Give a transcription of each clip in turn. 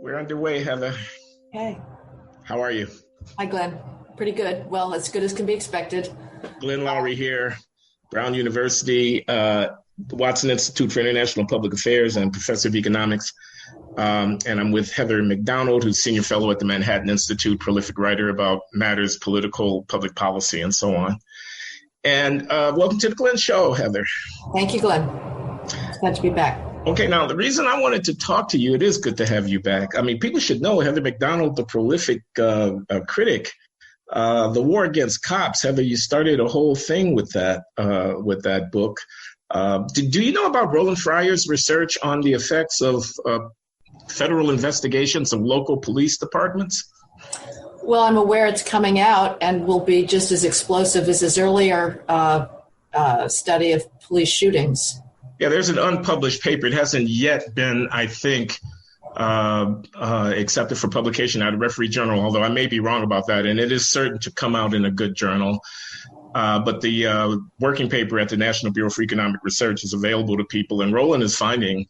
We're underway, Heather. Hey. How are you? Hi, Glenn. Pretty good. Well, as good as can be expected. Glenn Loury here, Brown University, Watson Institute for International Public Affairs, and professor of economics. And I'm with Heather McDonald, who's senior fellow at the Manhattan Institute, prolific writer about matters political, public policy, and so on. And welcome to the Glenn Show, Heather. Thank you, Glenn. It's glad to be back. Okay, now the reason I wanted to talk to you, it is good to have you back. I mean, people should know Heather McDonald, the prolific critic, the war against cops. Heather, you started a whole thing with that book. Do you know about Roland Fryer's research on the effects of federal investigations of local police departments? Well, I'm aware it's coming out and will be just as explosive as his earlier study of police shootings. Yeah, there's an unpublished paper. It hasn't yet been, I think, accepted for publication out of Referee Journal, although I may be wrong about that. And it is certain to come out in a good journal. But the working paper at the National Bureau for Economic Research is available to people. And Roland is finding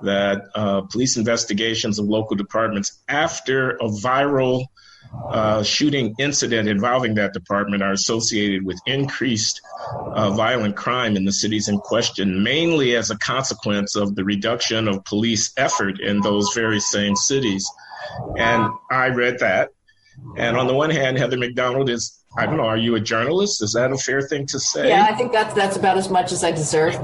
that police investigations of local departments after a viral shooting incident involving that department are associated with increased violent crime in the cities in question, mainly as a consequence of the reduction of police effort in those very same cities. And I read that. And on the one hand, Heather McDonald is, I don't know, are you a journalist? Is that a fair thing to say? Yeah, I think that's about as much as I deserve.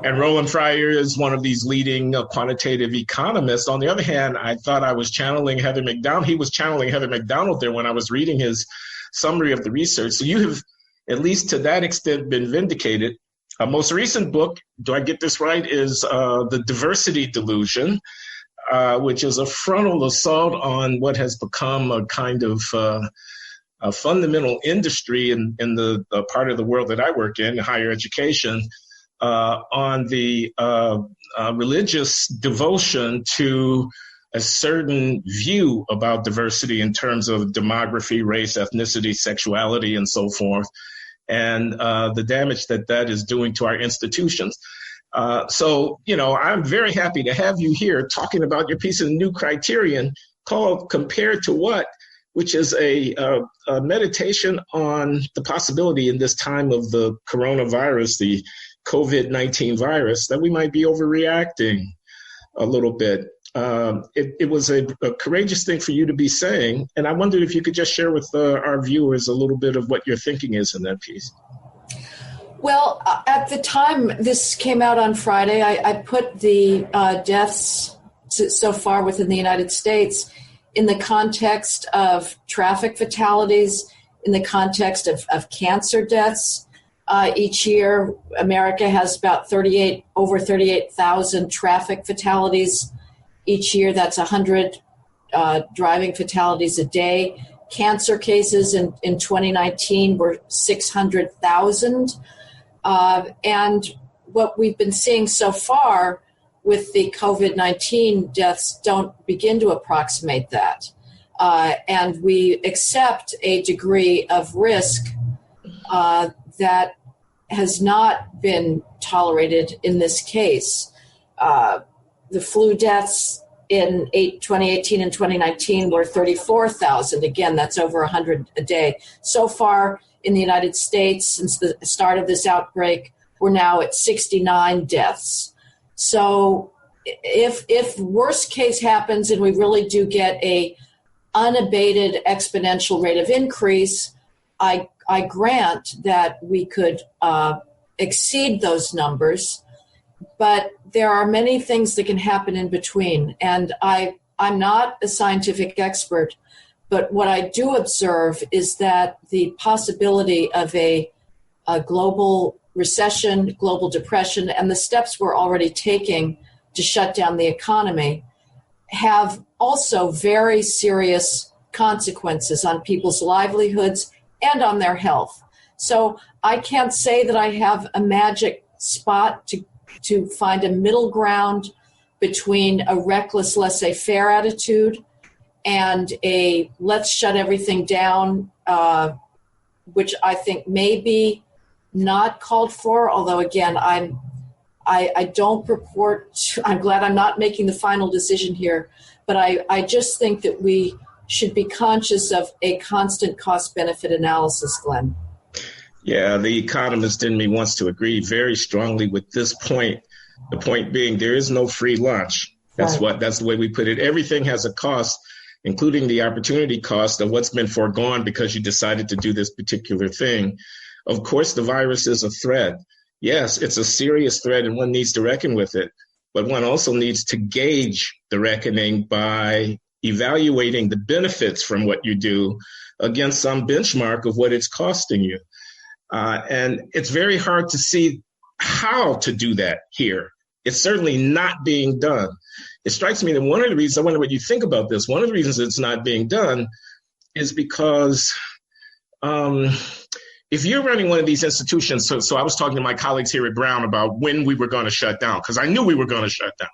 And Roland Fryer is one of these leading quantitative economists. On the other hand, I thought I was channeling Heather McDonald. He was channeling Heather McDonald there when I was reading his summary of the research. So you have, at least to that extent, been vindicated. A most recent book, do I get this right, is The Diversity Delusion, which is a frontal assault on what has become a kind of a fundamental industry in the part of the world that I work in, higher education, on the religious devotion to a certain view about diversity in terms of demography, race, ethnicity, sexuality, and so forth, and the damage that is doing to our institutions. So, I'm very happy to have you here talking about your piece in the New Criterion called Compared to What?, which is a meditation on the possibility in this time of the coronavirus, the COVID-19 virus, that we might be overreacting a little bit. It was a courageous thing for you to be saying, and I wondered if you could just share with our viewers a little bit of what your thinking is in that piece. Well, at the time this came out on Friday, I put the deaths so far within the United States in the context of traffic fatalities, in the context of cancer deaths. Each year, America has about over 38,000 traffic fatalities. Each year, that's 100 driving fatalities a day. Cancer cases in 2019 were 600,000. And what we've been seeing so far with the COVID-19 deaths don't begin to approximate that. And we accept a degree of risk that has not been tolerated in this case. The flu deaths in 2018 and 2019 were 34,000. Again, that's over 100 a day. So far in the United States, since the start of this outbreak, we're now at 69 deaths. So if worst case happens and we really do get a unabated exponential rate of increase, I grant that we could exceed those numbers, but there are many things that can happen in between. And I'm not a scientific expert, but what I do observe is that the possibility of a global recession, global depression, and the steps we're already taking to shut down the economy have also very serious consequences on people's livelihoods and on their health. So I can't say that I have a magic spot to find a middle ground between a reckless laissez-faire attitude and a let's shut everything down, which I think may be not called for, although again, I'm I don't purport to, I'm glad I'm not making the final decision here, but I just think that we should be conscious of a constant cost-benefit analysis, Glenn. Yeah, the economist in me wants to agree very strongly with this point. The point being, there is no free lunch. That's the way we put it. Everything has a cost, including the opportunity cost of what's been foregone because you decided to do this particular thing. Of course, the virus is a threat. Yes, it's a serious threat and one needs to reckon with it. But one also needs to gauge the reckoning by evaluating the benefits from what you do against some benchmark of what it's costing you. And it's very hard to see how to do that here. It's certainly not being done. It strikes me that one of the reasons, I wonder what you think about this, one of the reasons it's not being done is because if you're running one of these institutions, so I was talking to my colleagues here at Brown about when we were going to shut down, because I knew we were going to shut down.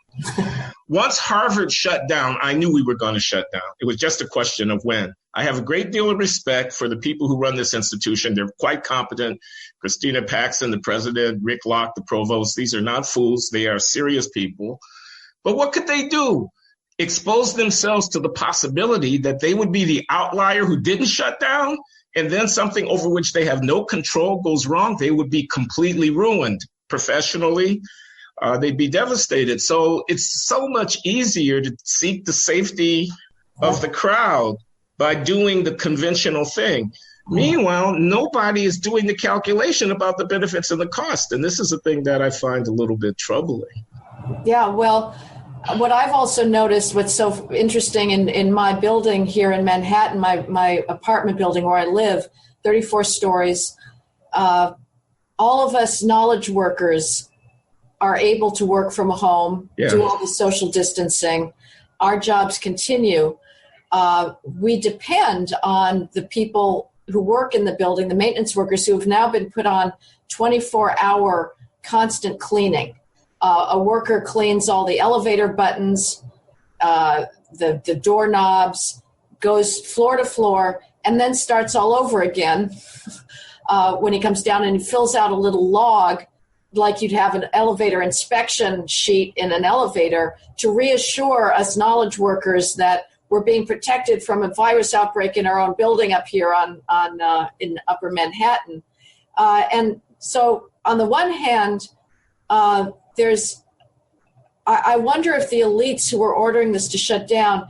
Once Harvard shut down, I knew we were going to shut down. It was just a question of when. I have a great deal of respect for the people who run this institution. They're quite competent. Christina Paxson, the president, Rick Locke, the provost, these are not fools. They are serious people. But what could they do? Expose themselves to the possibility that they would be the outlier who didn't shut down, and then something over which they have no control goes wrong. They would be completely ruined professionally. They'd be devastated. So it's so much easier to seek the safety of the crowd by doing the conventional thing. Meanwhile, nobody is doing the calculation about the benefits and the cost. And this is a thing that I find a little bit troubling. Yeah, well, what I've also noticed, what's so interesting in my building here in Manhattan, my apartment building where I live, 34 stories, all of us knowledge workers are able to work from home, do all the social distancing. Our jobs continue. We depend on the people who work in the building, the maintenance workers who have now been put on 24-hour constant cleaning. A worker cleans all the elevator buttons, the doorknobs, goes floor to floor, and then starts all over again when he comes down and he fills out a little log like you'd have an elevator inspection sheet in an elevator to reassure us knowledge workers that we're being protected from a virus outbreak in our own building up here in Upper Manhattan. And so on the one hand, I wonder if the elites who are ordering this to shut down,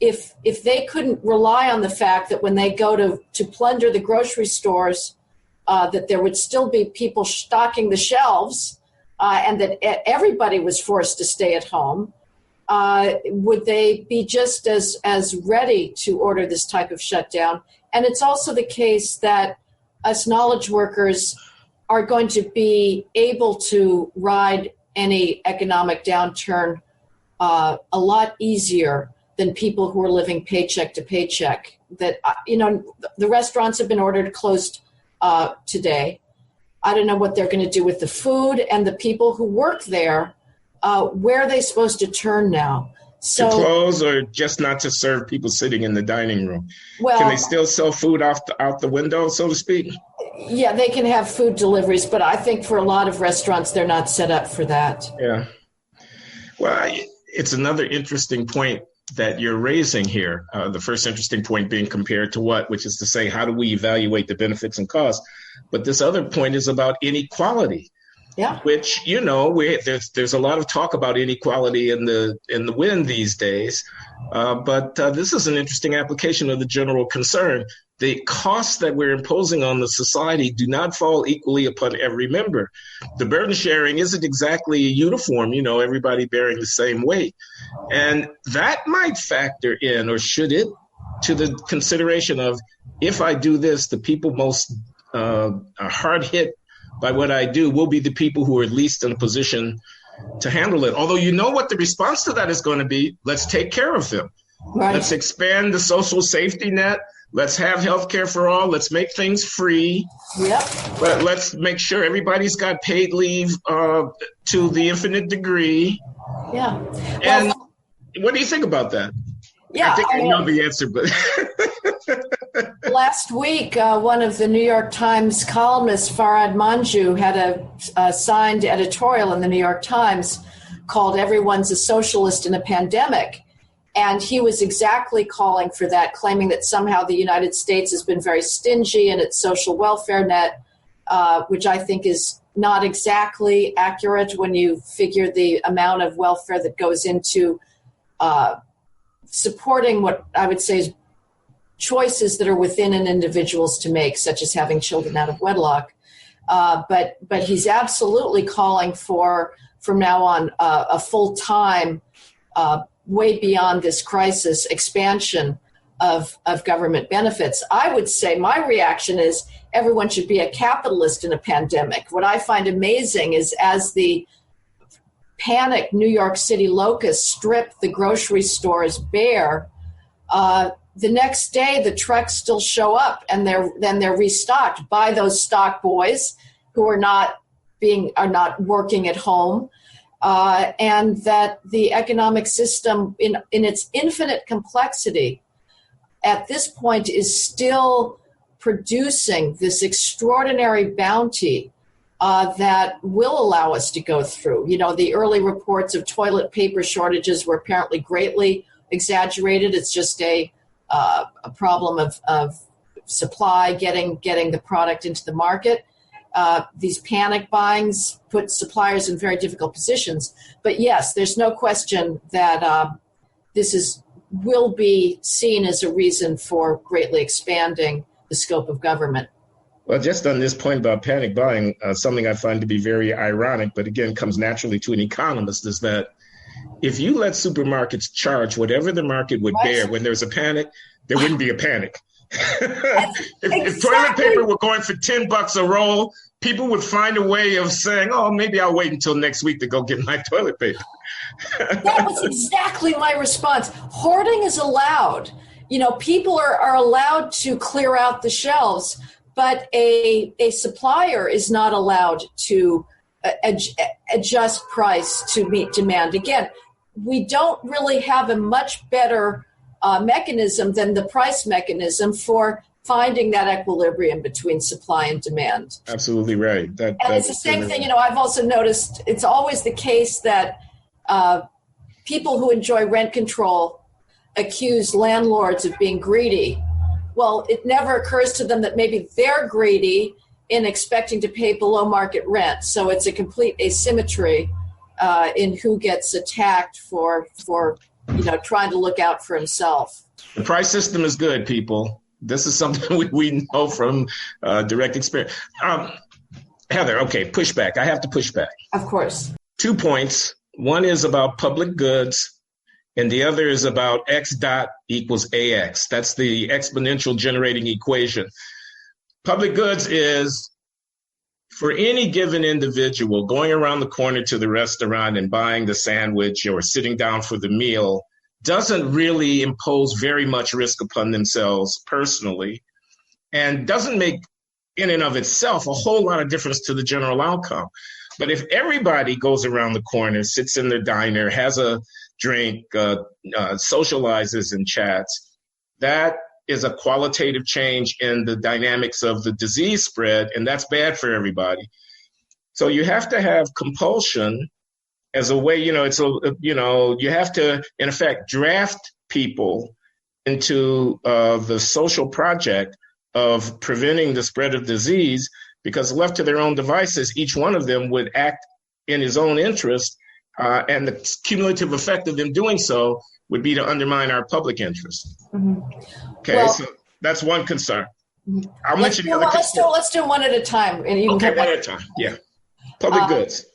if they couldn't rely on the fact that when they go to plunder the grocery stores, that there would still be people stocking the shelves, and that everybody was forced to stay at home, would they be just as ready to order this type of shutdown? And it's also the case that us knowledge workers are going to be able to ride any economic downturn a lot easier than people who are living paycheck to paycheck. That, the restaurants have been ordered closed today. I don't know what they're going to do with the food, and the people who work there, where are they supposed to turn now? So, to close, or just not to serve people sitting in the dining room? Well, can they still sell food out the window, so to speak? Yeah, they can have food deliveries, but I think for a lot of restaurants, they're not set up for that. Yeah. Well, it's another interesting point that you're raising here. The first interesting point being compared to what, which is to say, how do we evaluate the benefits and costs? But this other point is about inequality. Yeah. Which, there's a lot of talk about inequality in the wind these days. But this is an interesting application of the general concern. The costs that we're imposing on the society do not fall equally upon every member. The burden sharing isn't exactly uniform, everybody bearing the same weight. And that might factor in, or should it, to the consideration of, if I do this, the people most hard hit by what I do will be the people who are at least in a position to handle it. Although what the response to that is going to be, let's take care of them. Right. Let's expand the social safety net. Let's have health care for all. Let's make things free. Yep. But let's make sure everybody's got paid leave to the infinite degree. Yeah. And what do you think about that? Yeah, I think I know the answer, but last week, one of the New York Times columnists, Farhad Manjoo, had a signed editorial in the New York Times called "Everyone's a Socialist in a Pandemic." And he was exactly calling for that, claiming that somehow the United States has been very stingy in its social welfare net, which I think is not exactly accurate when you figure the amount of welfare that goes into supporting what I would say is choices that are within an individual's to make, such as having children out of wedlock. But he's absolutely calling for, from now on, a full-time, way beyond this crisis, expansion of government benefits. I would say my reaction is everyone should be a capitalist in a pandemic. What I find amazing is as the panicked New York City locusts strip the grocery stores bare, the next day the trucks still show up and they're restocked by those stock boys who are not working at home. And that the economic system in its infinite complexity at this point is still producing this extraordinary bounty that will allow us to go through. You know, the early reports of toilet paper shortages were apparently greatly exaggerated. It's just a problem of supply, getting the product into the market. These panic buyings put suppliers in very difficult positions. But yes, there's no question that this will be seen as a reason for greatly expanding the scope of government. Well, just on this point about panic buying, something I find to be very ironic, but again comes naturally to an economist, is that if you let supermarkets charge whatever the market would bear when there's a panic, there wouldn't be a panic. If toilet paper were going for $10 a roll, people would find a way of saying, oh, maybe I'll wait until next week to go get my toilet paper. That was exactly my response. Hoarding is allowed. You know, people are allowed to clear out the shelves, but a supplier is not allowed to adjust price to meet demand. Again, we don't really have a much better mechanism than the price mechanism for finding that equilibrium between supply and demand. Absolutely right. And it's the same thing, you know, I've also noticed it's always the case that people who enjoy rent control accuse landlords of being greedy. Well, it never occurs to them that maybe they're greedy in expecting to pay below market rent. So it's a complete asymmetry in who gets attacked for trying to look out for himself. The price system is good, people. This is something we know from direct experience. Heather, okay, pushback. I have to push back. Of course. 2 points. One is about public goods, and the other is about X dot equals AX. That's the exponential generating equation. Public goods is, for any given individual, going around the corner to the restaurant and buying the sandwich or sitting down for the meal doesn't really impose very much risk upon themselves personally, and doesn't make in and of itself a whole lot of difference to the general outcome. But if everybody goes around the corner, sits in their diner, has a drink, socializes and chats, that is a qualitative change in the dynamics of the disease spread, and that's bad for everybody. So you have to have compulsion as a way, you have to, in effect, draft people into the social project of preventing the spread of disease, because left to their own devices, each one of them would act in his own interest, and the cumulative effect of them doing so would be to undermine our public interest. Mm-hmm. Okay, well, so that's one concern. I'll mention the other concern. Let's do one at a time. And you can one at a time, yeah. Public goods.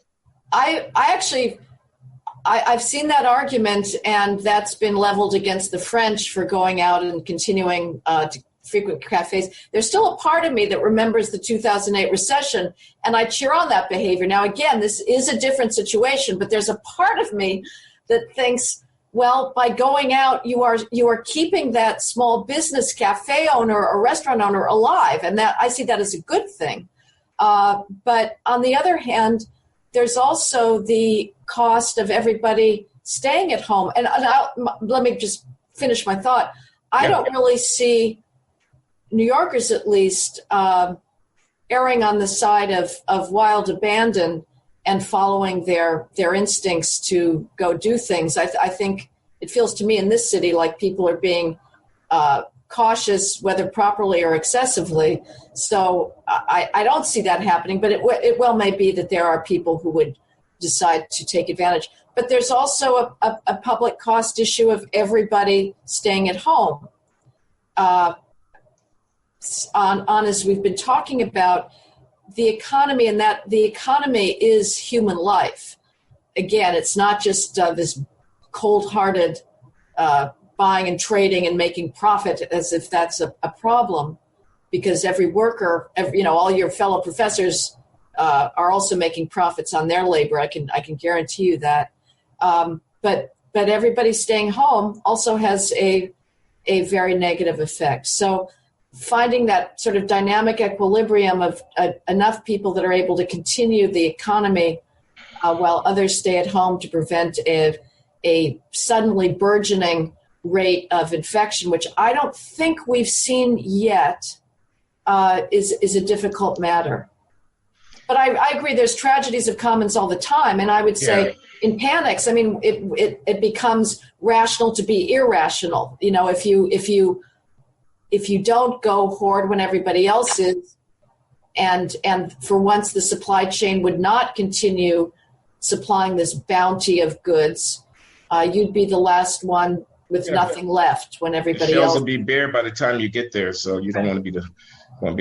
I've seen that argument, and that's been leveled against the French for going out and continuing to frequent cafes. There's still a part of me that remembers the 2008 recession, and I cheer on that behavior. Now, again, this is a different situation, but there's a part of me that thinks, well, by going out, you are keeping that small business cafe owner or restaurant owner alive, and that I see that as a good thing. But on the other hand, there's also the cost of everybody staying at home. And let me just finish my thought. I don't really see New Yorkers, at least, erring on the side of wild abandon and following their instincts to go do things. I think it feels to me in this city like people are being cautious, whether properly or excessively. So I don't see that happening, but it well may be that there are people who would decide to take advantage. But there's also a public cost issue of everybody staying at home. As we've been talking about, the economy, and that the economy is human life. Again, it's not just this cold-hearted buying and trading and making profit as if that's a problem, because every worker, all your fellow professors are also making profits on their labor. I can guarantee you that. But everybody staying home also has a very negative effect. So finding that sort of dynamic equilibrium of enough people that are able to continue the economy while others stay at home to prevent a suddenly burgeoning rate of infection, which I don't think we've seen yet, is a difficult matter. But I agree, there's tragedies of commons all the time, and I would say in panics, I mean, it becomes rational to be irrational. If you don't go hoard when everybody else is, and for once the supply chain would not continue supplying this bounty of goods, you'd be the last one with nothing left when everybody else. The else shelves will be bare by the time you get there, so you don't want to be the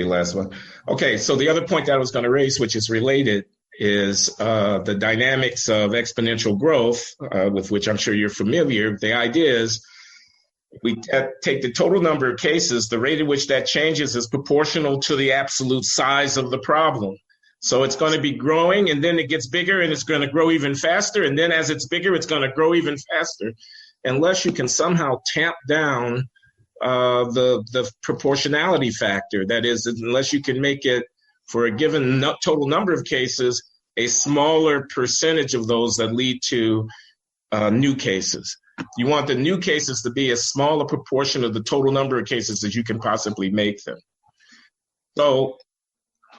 last one. Okay, so the other point that I was going to raise, which is related, is the dynamics of exponential growth, with which I'm sure you're familiar. The idea is we take the total number of cases, the rate at which that changes is proportional to the absolute size of the problem. So it's going to be growing, and then it gets bigger, and it's going to grow even faster. And then as it's bigger, it's going to grow even faster, unless you can somehow tamp down the proportionality factor. That is, unless you can make it, for a given total number of cases, a smaller percentage of those that lead to new cases. You want the new cases to be as small a proportion of the total number of cases as you can possibly make them. So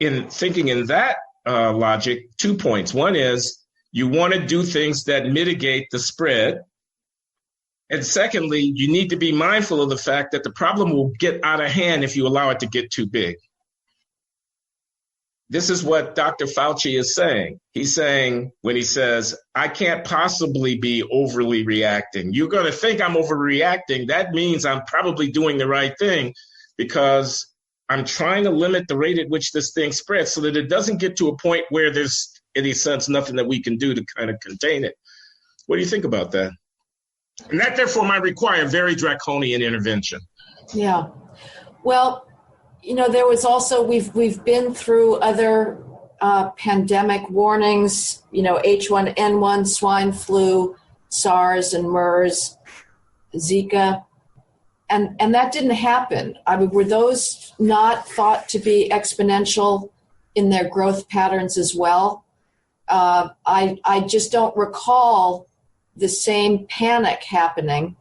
in thinking in that logic, 2 points. One is you want to do things that mitigate the spread. And secondly, you need to be mindful of the fact that the problem will get out of hand if you allow it to get too big. This is what Dr. Fauci is saying. He's saying, when he says, I can't possibly be overly reacting. You're going to think I'm overreacting. That means I'm probably doing the right thing, because I'm trying to limit the rate at which this thing spreads so that it doesn't get to a point where there's, in a sense, nothing that we can do to kind of contain it. What do you think about that? And that, therefore, might require very draconian intervention. Yeah. Well, there was also, we've been through other pandemic warnings, H1N1, swine flu, SARS and MERS, Zika, and that didn't happen. I mean, were those not thought to be exponential in their growth patterns as well? I just don't recall the same panic happening,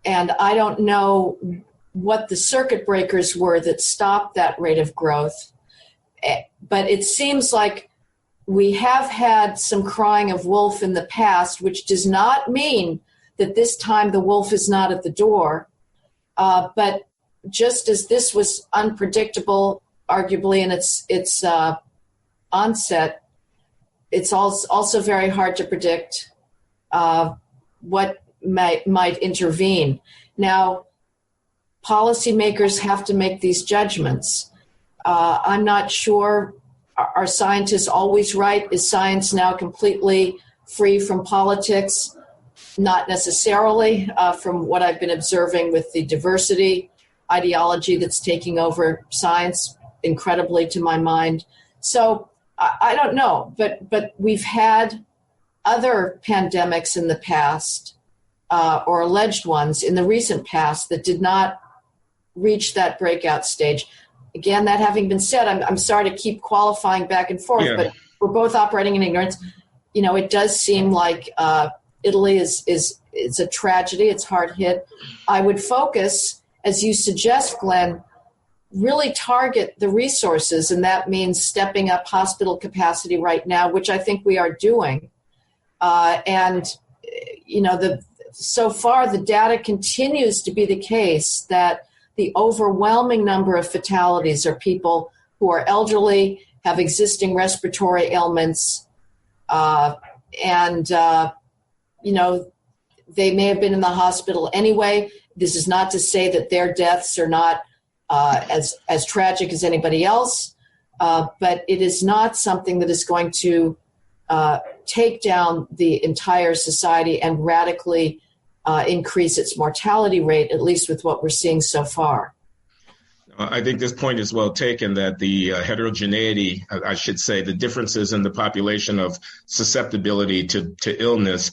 and I don't know what the circuit breakers were that stopped that rate of growth. But it seems like we have had some crying of wolf in the past, which does not mean that this time the wolf is not at the door. But just as this was unpredictable, arguably, in its onset, it's also very hard to predict what might intervene. Now, policymakers have to make these judgments. I'm not sure, are scientists always right? Is science now completely free from politics? Not necessarily, from what I've been observing with the diversity ideology that's taking over science, incredibly to my mind. So I don't know, but we've had other pandemics in the past, or alleged ones in the recent past, that did not reach that breakout stage. Again, that having been said, I'm sorry to keep qualifying back and forth, but we're both operating in ignorance. It does seem like Italy is a tragedy. It's hard hit. I would focus, as you suggest, Glenn, really target the resources, and that means stepping up hospital capacity right now, which I think we are doing. So far the data continues to be the case that the overwhelming number of fatalities are people who are elderly, have existing respiratory ailments, they may have been in the hospital anyway. This is not to say that their deaths are not as tragic as anybody else, but it is not something that is going to take down the entire society and radically increase its mortality rate, at least with what we're seeing so far. I think this point is well taken, that the heterogeneity, I should say, the differences in the population of susceptibility to illness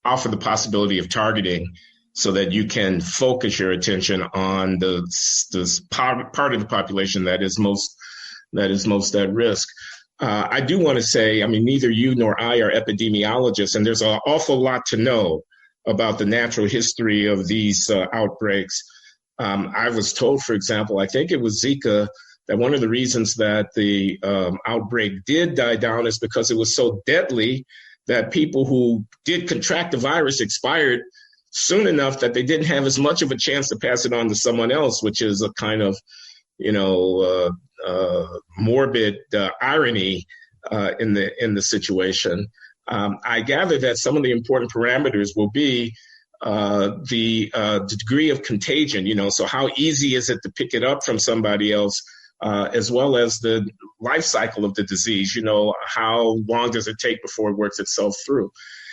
offer the possibility of targeting so that you can focus your attention on the part of the population that is most at risk. I do want to say, neither you nor I are epidemiologists, and there's an awful lot to know about the natural history of these outbreaks. I was told, for example, I think it was Zika, that one of the reasons that the outbreak did die down is because it was so deadly that people who did contract the virus expired soon enough that they didn't have as much of a chance to pass it on to someone else, which is a kind of, morbid irony in the situation. I gather that some of the important parameters will be the degree of contagion, so how easy is it to pick it up from somebody else, as well as the life cycle of the disease, how long does it take before it works itself through?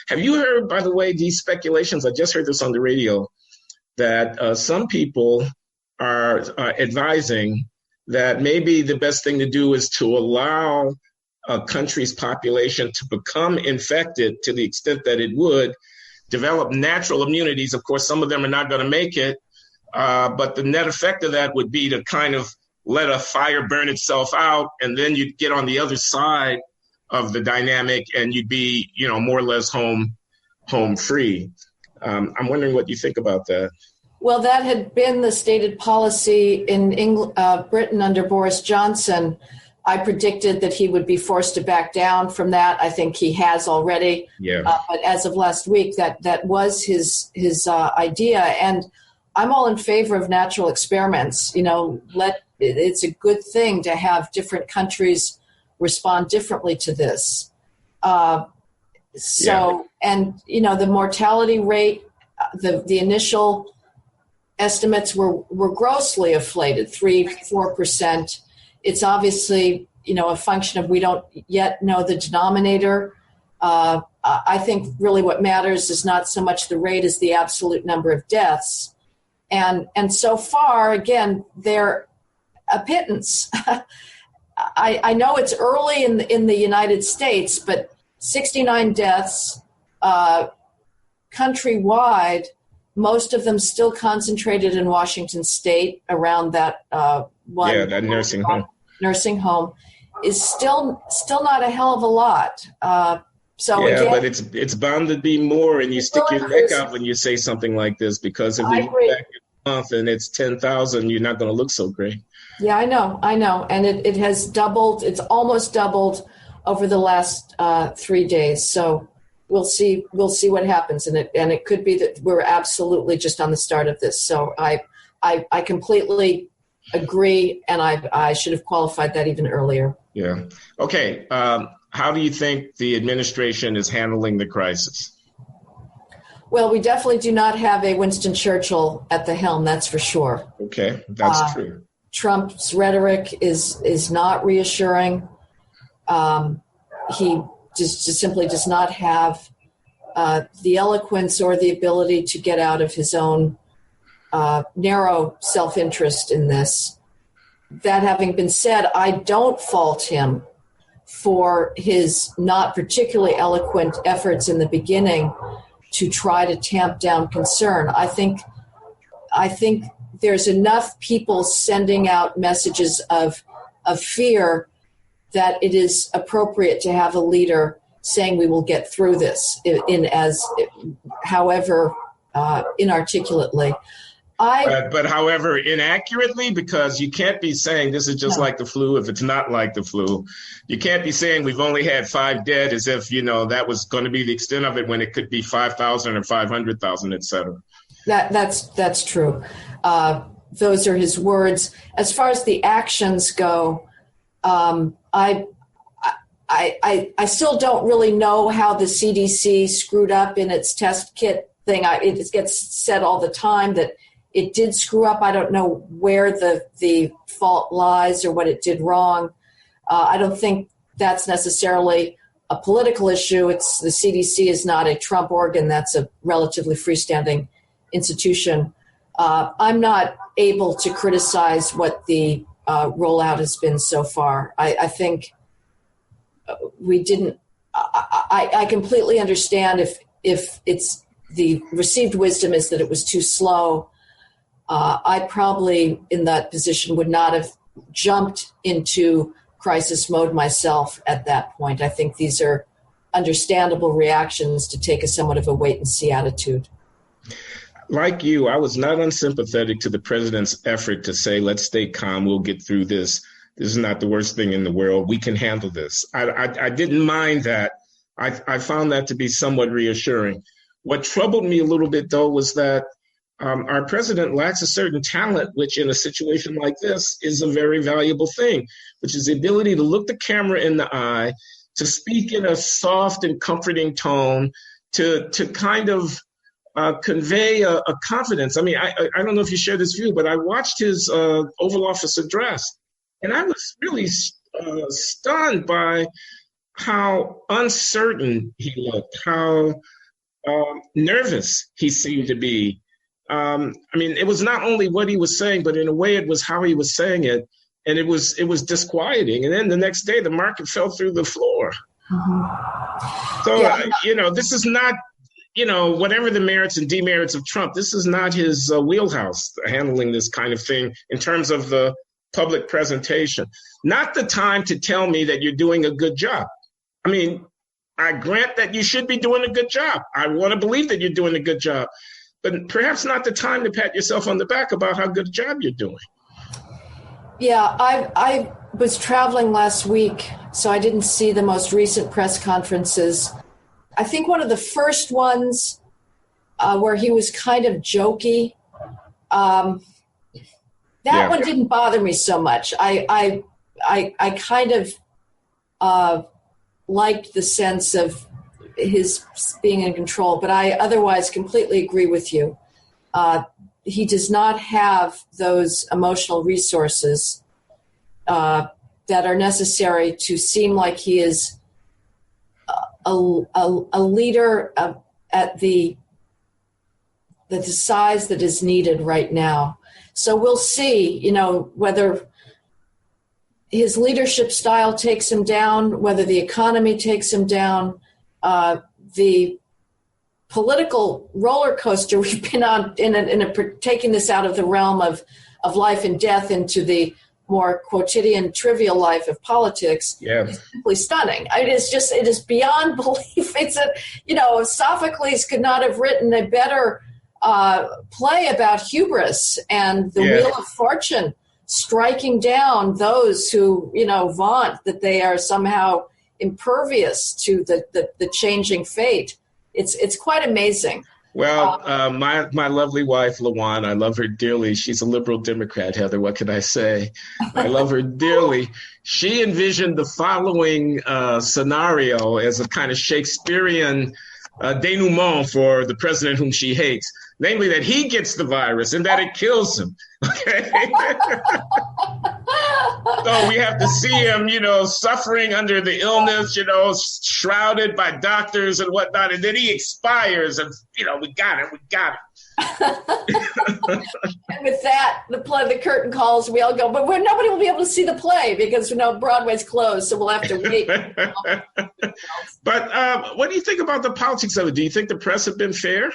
Have you heard, by the way, these speculations? I just heard this on the radio, that some people are advising that maybe the best thing to do is to allow a country's population to become infected to the extent that it would, develop natural immunities. Of course, some of them are not going to make it, but the net effect of that would be to kind of let a fire burn itself out, and then you'd get on the other side of the dynamic and you'd be, more or less home free. I'm wondering what you think about that. Well, that had been the stated policy in Britain under Boris Johnson. I predicted that he would be forced to back down from that. I think he has already. Yeah. But as of last week, that was his idea. And I'm all in favor of natural experiments. It's a good thing to have different countries respond differently to this. And the mortality rate, the initial estimates were grossly inflated, 3-4%. It's obviously, a function of we don't yet know the denominator. I think really what matters is not so much the rate as the absolute number of deaths. And so far, again, they're a pittance. I know it's early in the United States, but 69 deaths countrywide, most of them still concentrated in Washington State around that one. Yeah, that nursing home. Nursing home is still not a hell of a lot. Again, but it's bound to be more, and you stick your neck out when you say something like this, because if we look back a month and it's 10,000, you're not going to look so great. Yeah, I know, and it has doubled. It's almost doubled over the last 3 days. So we'll see what happens, and it could be that we're absolutely just on the start of this. So I completely agree, and I should have qualified that even earlier. Yeah. Okay. How do you think the administration is handling the crisis? Well, we definitely do not have a Winston Churchill at the helm, that's for sure. Okay, that's true. Trump's rhetoric is not reassuring. He just simply does not have the eloquence or the ability to get out of his own narrow self-interest in this. That having been said, I don't fault him for his not particularly eloquent efforts in the beginning to try to tamp down concern. I think there's enough people sending out messages of fear that it is appropriate to have a leader saying we will get through this however inarticulately. But however inaccurately, because you can't be saying this is just like the flu if it's not like the flu. You can't be saying we've only had 5 dead as if, that was going to be the extent of it when it could be 5,000 or 500,000, et cetera. That's true. Those are his words. As far as the actions go, I still don't really know how the CDC screwed up in its test kit thing. It gets said all the time that it did screw up. I don't know where the fault lies or what it did wrong. I don't think that's necessarily a political issue. The CDC is not a Trump organ. That's a relatively freestanding institution. I'm not able to criticize what the rollout has been so far. I think we didn't. I completely understand if it's the received wisdom is that it was too slow. I probably, in that position, would not have jumped into crisis mode myself at that point. I think these are understandable reactions to take a somewhat of a wait-and-see attitude. Like you, I was not unsympathetic to the president's effort to say, let's stay calm, we'll get through this. This is not the worst thing in the world. We can handle this. I didn't mind that. I found that to be somewhat reassuring. What troubled me a little bit, though, was that our president lacks a certain talent, which in a situation like this is a very valuable thing, which is the ability to look the camera in the eye, to speak in a soft and comforting tone, to kind of convey a confidence. I mean, I don't know if you share this view, but I watched his Oval Office address, and I was really stunned by how uncertain he looked, how nervous he seemed to be. I mean, it was not only what he was saying, but in a way it was how he was saying it. And it was disquieting. And then the next day, the market fell through the floor. Mm-hmm. So, this is not, whatever the merits and demerits of Trump, this is not his wheelhouse, handling this kind of thing in terms of the public presentation. Not the time to tell me that you're doing a good job. I mean, I grant that you should be doing a good job. I want to believe that you're doing a good job. But perhaps not the time to pat yourself on the back about how good a job you're doing. Yeah, I was traveling last week, so I didn't see the most recent press conferences. I think one of the first ones where he was kind of jokey, one didn't bother me so much. I kind of liked the sense of his being in control, but I otherwise completely agree with you. He does not have those emotional resources that are necessary to seem like he is a leader at the size that is needed right now. So we'll see, whether his leadership style takes him down, whether the economy takes him down. The political roller coaster we've been on taking this out of the realm of life and death into the more quotidian, trivial life of politics is simply stunning. It is beyond belief. Sophocles could not have written a better play about hubris and the wheel of fortune striking down those who, vaunt that they are somehow impervious to the changing fate. It's quite amazing. Well, my lovely wife, LaJuan, I love her dearly. She's a liberal Democrat, Heather. What can I say? I love her dearly. She envisioned the following scenario as a kind of Shakespearean denouement for the president whom she hates, namely that he gets the virus and that it kills him. Okay. So we have to see him, suffering under the illness, shrouded by doctors and whatnot, and then he expires, and we got it. And with that, the curtain calls, we all go, but nobody will be able to see the play because Broadway's closed, so we'll have to wait. But what do you think about the politics of it? Do you think the press have been fair?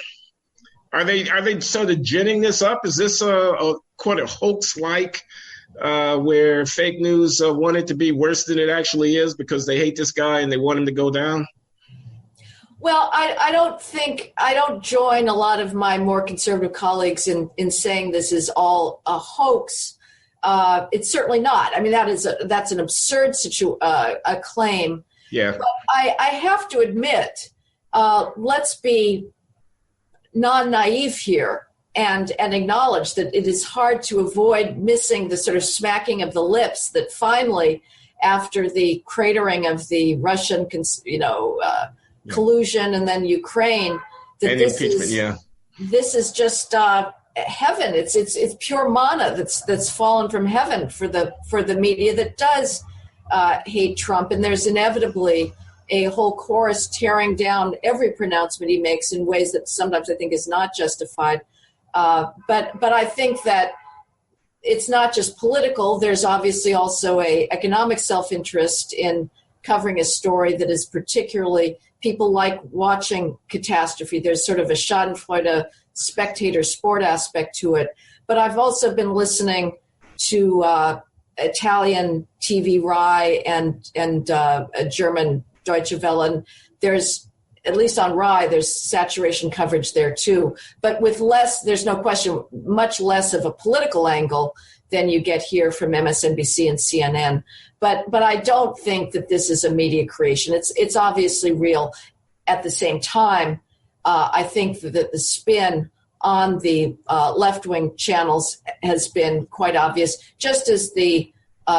Are they sort of ginning this up? Is this a quote a hoax-like? Where fake news want it to be worse than it actually is because they hate this guy and they want him to go down? Well, I don't join a lot of my more conservative colleagues in saying this is all a hoax. It's certainly not. I mean, that's an absurd a claim. Yeah. But I have to admit, let's be non-naive here and acknowledge that it is hard to avoid missing the sort of smacking of the lips that finally, after the cratering of the Russian, collusion and then Ukraine, that and this impeachment, this is just heaven. It's pure manna that's fallen from heaven for the media that does hate Trump, and there's inevitably a whole chorus tearing down every pronouncement he makes in ways that sometimes I think is not justified. But I think that it's not just political. There's obviously also a economic self-interest in covering a story that is particularly, people like watching catastrophe. There's sort of a schadenfreude spectator sport aspect to it. But I've also been listening to Italian TV Rai and a German Deutsche Welle. And there's, at least on Rai, there's saturation coverage there too. But with less, there's no question, much less of a political angle than you get here from MSNBC and CNN. But I don't think that this is a media creation. It's obviously real. At the same time, I think that the spin on the left-wing channels has been quite obvious, just as the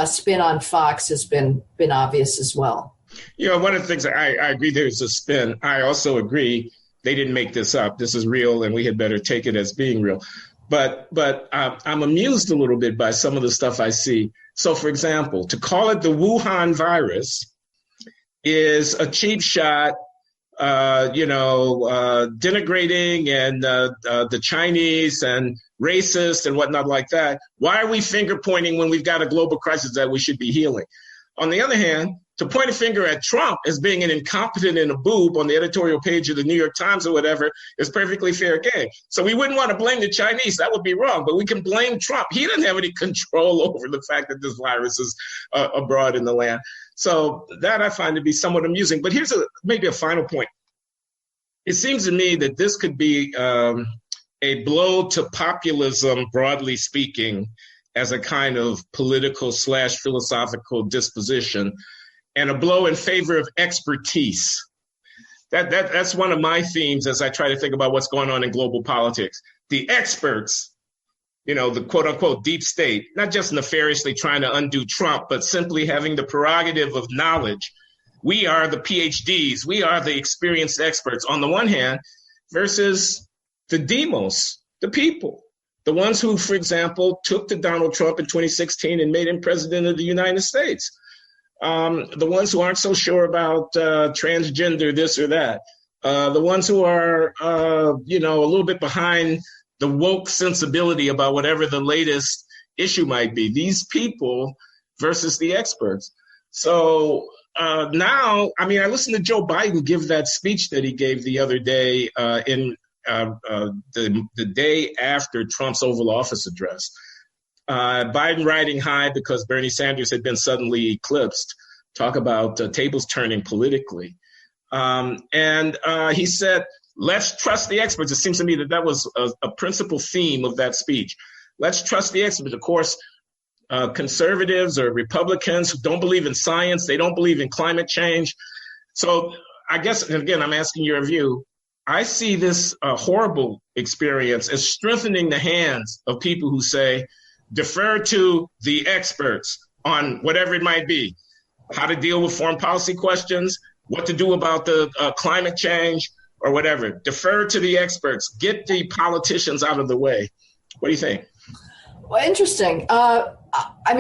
spin on Fox has been obvious as well. You know, one of the things I agree there's a spin. I also agree they didn't make this up. This is real, and we had better take it as being real. But I'm amused a little bit by some of the stuff I see. So, for example, to call it the Wuhan virus is a cheap shot, denigrating and the Chinese and racist and whatnot like that. Why are we finger pointing when we've got a global crisis that we should be healing? On the other hand, to point a finger at Trump as being an incompetent and a boob on the editorial page of the New York Times or whatever is perfectly fair game. So we wouldn't want to blame the Chinese. That would be wrong. But we can blame Trump. He doesn't have any control over the fact that this virus is abroad in the land. So that I find to be somewhat amusing. But here's maybe a final point. It seems to me that this could be a blow to populism, broadly speaking, as a kind of political / philosophical disposition, and a blow in favor of expertise. That's one of my themes as I try to think about what's going on in global politics. The experts, the quote unquote deep state, not just nefariously trying to undo Trump, but simply having the prerogative of knowledge. We are the PhDs. We are the experienced experts on the one hand, versus the demos, the people, the ones who, for example, took to Donald Trump in 2016 and made him president of the United States. The ones who aren't so sure about transgender, this or that. The ones who are, a little bit behind the woke sensibility about whatever the latest issue might be. These people versus the experts. So now, I listened to Joe Biden give that speech that he gave the other day in the day after Trump's Oval Office address. Biden riding high because Bernie Sanders had been suddenly eclipsed. Talk about tables turning politically. And he said, let's trust the experts. It seems to me that was a principal theme of that speech. Let's trust the experts. Of course, conservatives or Republicans who don't believe in science, they don't believe in climate change. So I guess, and again, I'm asking your view. I see this horrible experience as strengthening the hands of people who say, defer to the experts on whatever it might be, how to deal with foreign policy questions, what to do about the climate change or whatever. Defer to the experts. Get the politicians out of the way. What do you think? Well, interesting. I've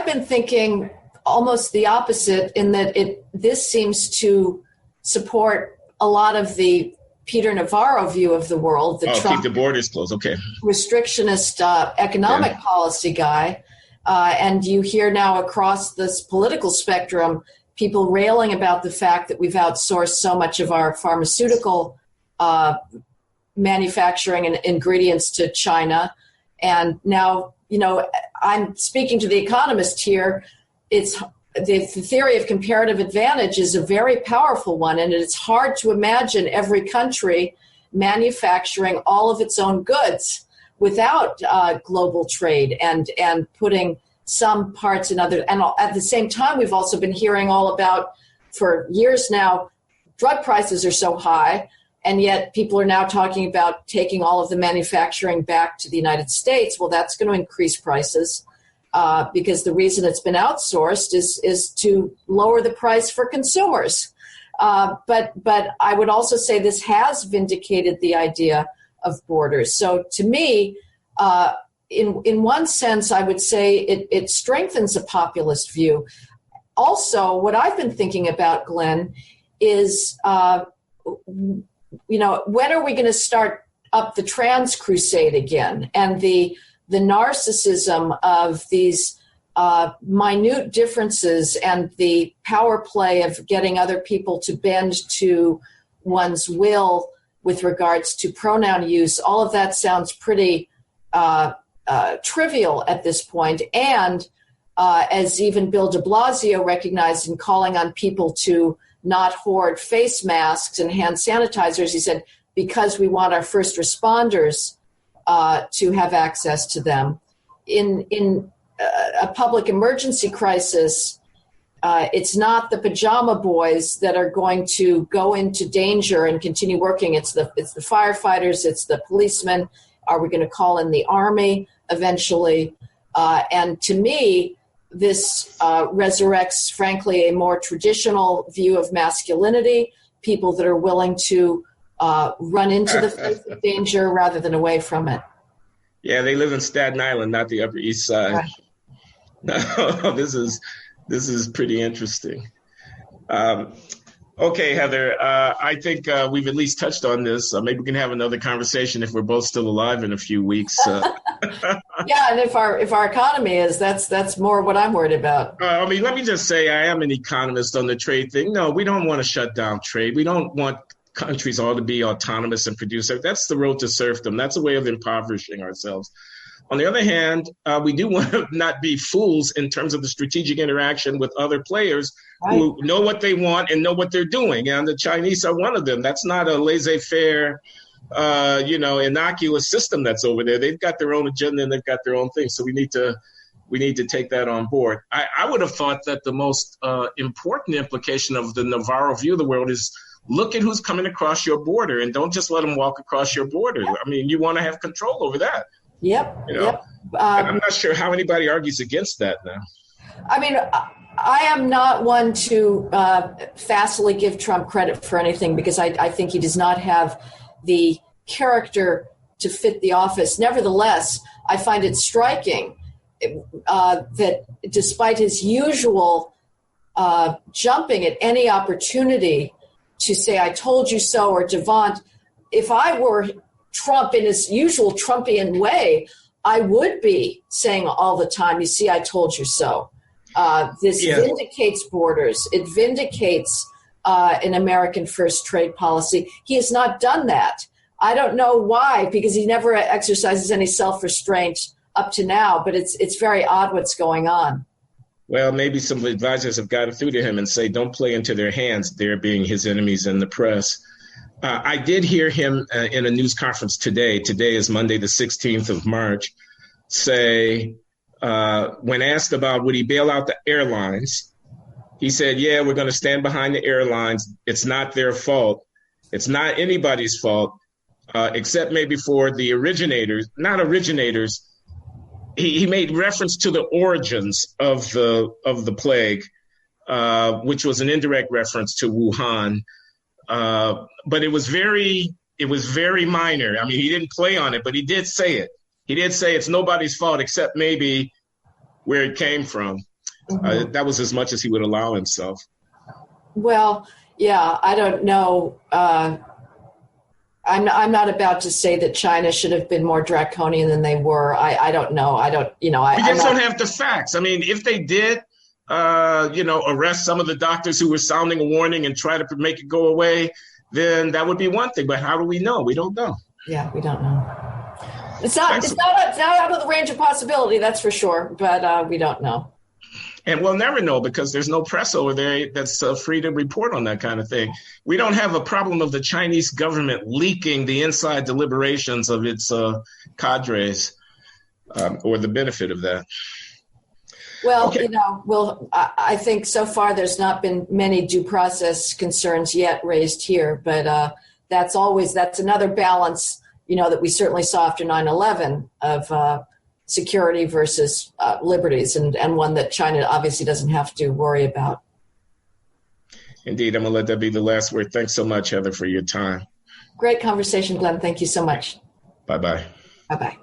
been thinking almost the opposite in that this seems to support a lot of the Peter Navarro view of the world, the Trump, keep the borders closed. Okay. Restrictionist economic policy guy. And you hear now across this political spectrum, people railing about the fact that we've outsourced so much of our pharmaceutical manufacturing and ingredients to China. And now, I'm speaking to the economist here. It's the theory of comparative advantage is a very powerful one, and it's hard to imagine every country manufacturing all of its own goods without global trade and putting some parts in other. And at the same time, we've also been hearing all about, for years now, drug prices are so high, and yet people are now talking about taking all of the manufacturing back to the United States. Well, that's going to increase prices. Because the reason it's been outsourced is to lower the price for consumers. But I would also say this has vindicated the idea of borders. So to me, in one sense, I would say it strengthens a populist view. Also, what I've been thinking about, Glenn, is when are we going to start up the trans crusade again? And the narcissism of these minute differences and the power play of getting other people to bend to one's will with regards to pronoun use, all of that sounds pretty trivial at this point. And as even Bill de Blasio recognized in calling on people to not hoard face masks and hand sanitizers, he said, because we want our first responders to have access to them. In a public emergency crisis, it's not the pajama boys that are going to go into danger and continue working. It's the firefighters, it's the policemen. Are we going to call in the army eventually? And to me, this resurrects, frankly, a more traditional view of masculinity, people that are willing to run into the face of danger rather than away from it. Yeah, they live in Staten Island, not the Upper East Side. Right. No, this is pretty interesting. Okay, Heather, I think we've at least touched on this. Maybe we can have another conversation if we're both still alive in a few weeks. Yeah, and if our economy is, that's more what I'm worried about. Let me just say I am an economist on the trade thing. No, we don't want to shut down trade. We don't want countries all to be autonomous and produce. That's the road to serfdom. That's a way of impoverishing ourselves. On the other hand, we do want to not be fools in terms of the strategic interaction with other players who know what they want and know what they're doing. And the Chinese are one of them. That's not a laissez-faire, innocuous system that's over there. They've got their own agenda and they've got their own thing. So we need to take that on board. I would have thought that the most important implication of the Navarro view of the world is look at who's coming across your border and don't just let them walk across your border. I mean, you want to have control over that. Yep. And I'm not sure how anybody argues against that now. I mean, I am not one to facilely give Trump credit for anything because I think he does not have the character to fit the office. Nevertheless, I find it striking that despite his usual jumping at any opportunity to say, I told you so, or Devant, if I were Trump in his usual Trumpian way, I would be saying all the time, you see, I told you so. This vindicates borders. It vindicates an American first trade policy. He has not done that. I don't know why, because he never exercises any self-restraint up to now, but it's very odd what's going on. Well, maybe some advisors have gotten through to him and say, don't play into their hands, they're being his enemies in the press. I did hear him in a news conference today. Today is Monday, the 16th of March, say, when asked about would he bail out the airlines, he said, yeah, we're going to stand behind the airlines. It's not their fault. It's not anybody's fault, except maybe for the originators, not originators. He made reference to the origins of the plague, which was an indirect reference to Wuhan. But it was very minor. I mean, he didn't play on it, but he did say it. He did say it's nobody's fault except maybe where it came from. Mm-hmm. That was as much as he would allow himself. Well, yeah, I don't know. I'm not about to say that China should have been more draconian than they were. I don't know. We just don't have the facts. I mean, if they did, arrest some of the doctors who were sounding a warning and try to make it go away, then that would be one thing. But how do we know? We don't know. Yeah, we don't know. It's not out of the range of possibility, that's for sure. But we don't know. And we'll never know because there's no press over there that's free to report on that kind of thing. We don't have a problem of the Chinese government leaking the inside deliberations of its cadres or the benefit of that. Well, Okay. I think so far there's not been many due process concerns yet raised here, but that's another balance, that we certainly saw after 9/11 of security versus liberties, and one that China obviously doesn't have to worry about. Indeed, I'm going to let that be the last word. Thanks so much, Heather, for your time. Great conversation, Glenn. Thank you so much. Bye-bye. Bye-bye.